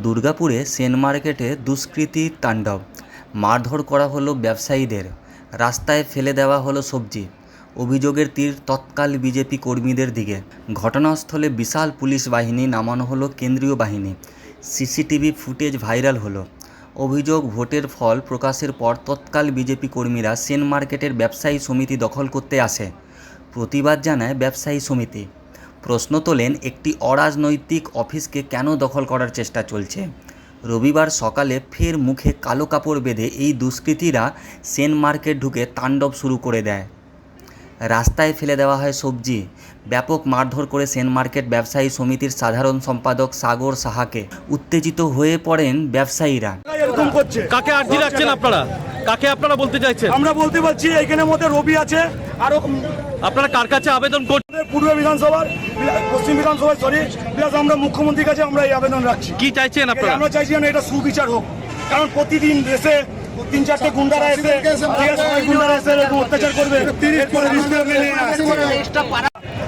দুর্গাপুরে সেন মার্কেটে দুষ্কৃতীর তাণ্ডব, মারধর করা হলো ব্যবসায়ীদের, রাস্তায় ফেলে দেওয়া হলো সবজি। অভিযোগের তীর তৎকাল বিজেপি কর্মীদের দিকে। ঘটনাস্থলে বিশাল পুলিশ বাহিনী নামানো হলো কেন্দ্রীয় বাহিনী। সিসিটিভি ফুটেজ ভাইরাল হলো। অভিযোগ, ভোটের ফল প্রকাশের পর তৎকাল বিজেপি কর্মীরা সেন মার্কেটের ব্যবসায়ী সমিতি দখল করতে আসে। প্রতিবাদ জানায় ব্যবসায়ী সমিতি। প্রশ্ন তোলেন, একটি অরাজনৈতিক অফিসকে কেন দখল করার চেষ্টা চলছে। রবিবার সকালে ফের মুখে কালো কাপড় বেঁধে এই দুষ্কৃতীরা সেন মার্কেট ঢুকে তাণ্ডব শুরু করে দেয়। রাস্তায় ফেলে দেওয়া হয় সবজি। ব্যাপক মারধর করে সেন মার্কেট ব্যবসায়ী সমিতির সাধারণ সম্পাদক সাগর সাহাকে। উত্তেজিত হয়ে পড়েন ব্যবসায়ীরা। কাকে আর্জি রাখছেন আপনারা? কাকে আপনারা বলতে চাইছেন? আমরা বলতে পারছি এখানের মধ্যে রবি আছে, আরো আপনারা কার কাছে আবেদন করছেন? পূর্ব বিধানসভার, পশ্চিম বিধানসভার, সরি প্লাস আমরা মুখ্যমন্ত্রীর কাছে আমরা এই আবেদন রাখছি। কি চাইছেন আপনারা? আমরা চাইছি যেন এটা সুবিচার হোক, কারণ প্রতিদিন দেশে 3-4টে গুন্ডারা এসে অত্যাচার করবে।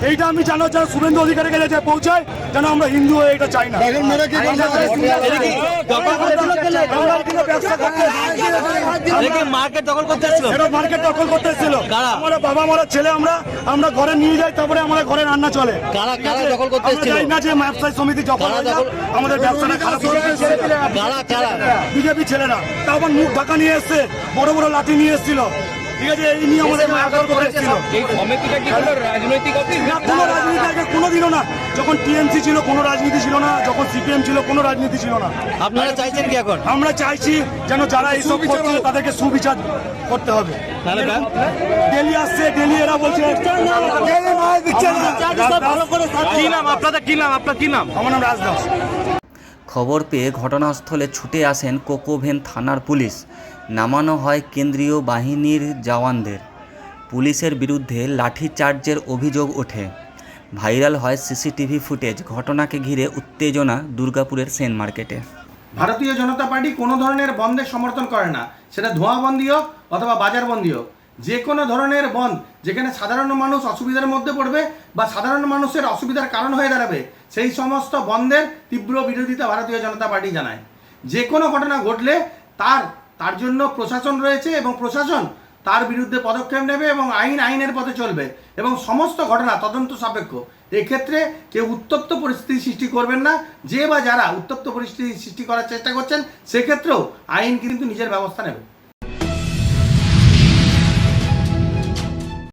এইটা আমি জানো যেন শুভেন্দু অধিকারীর কাছে পৌঁছায়, যেন আমরা হিন্দু হয়ে এটা চাই না। মার্কেট দখল করতে এসেছিল, মার্কেট দখল করতে এসেছিল। আমরা বাবা মারা ছেলে, আমরা ঘরে নিয়ে যাই, তারপরে আমাদের ঘরে রান্না চলে। দখল করতে এসেছিল না যে ব্যবসায়ী সমিতি দখল আমাদের ব্যবসাটা খারাপ বিজেপি ছেলেরা, তারপর মুখ ঢাকা নিয়ে এসছে, বড় বড় লাঠি নিয়ে এসেছিল। ঠিক আছে, এই নিয়ে আমাদের কোনো রাজনীতি আগে কোনোদিনও না। যখন টিএমসি ছিল কোনো রাজনীতি ছিল না, যখন সিপিএম ছিল কোনো রাজনীতি ছিল না। আপনারা চাইছেন কি এখন? আমরা চাইছি যেন যারা এইসব করছে তাদেরকে সুবিচার করতে হবে। ডেলি আসছে, ডেলি এরা বলছে। কি নাম আপনাদের? কি নাম আপনার? কি নাম? আমার নাম রাজদাস। খবর পেয়ে ঘটনাস্থলে ছুটে আসেন কোকোভেন থানার পুলিশ। নামানো হয় কেন্দ্রীয় বাহিনীর জওয়ানদের। পুলিশের বিরুদ্ধে লাঠিচার্জের অভিযোগ ওঠে। ভাইরাল হয় সিসিটিভি ফুটেজ। ঘটনাকে ঘিরে উত্তেজনা দুর্গাপুরের সেন মার্কেটে। ভারতীয় জনতা পার্টি কোনো ধরনের বন্ধের সমর্থন করে না, সেটা ধোঁয়াবন্দি হোক অথবা বাজারবন্দি হোক। যে কোনো ধরনের বন্ধ যেখানে সাধারণ মানুষ অসুবিধার মধ্যে পড়বে বা সাধারণ মানুষের অসুবিধার কারণ হয়ে দাঁড়াবে, সেই সমস্ত বন্ধের তীব্র বিরোধিতা ভারতীয় জনতা পার্টি জানায়। যে কোনো ঘটনা ঘটলে তার জন্য প্রশাসন রয়েছে এবং প্রশাসন তার বিরুদ্ধে পদক্ষেপ নেবে এবং আইনের পথে চলবে এবং সমস্ত ঘটনা তদন্ত সাপেক্ষ। এক্ষেত্রে কেউ উত্তপ্ত পরিস্থিতি সৃষ্টি করবেন না। যে বা যারা উত্তপ্ত পরিস্থিতি সৃষ্টি করার চেষ্টা করছেন, সেক্ষেত্রেও আইন কিন্তু নিজের ব্যবস্থা নেবে।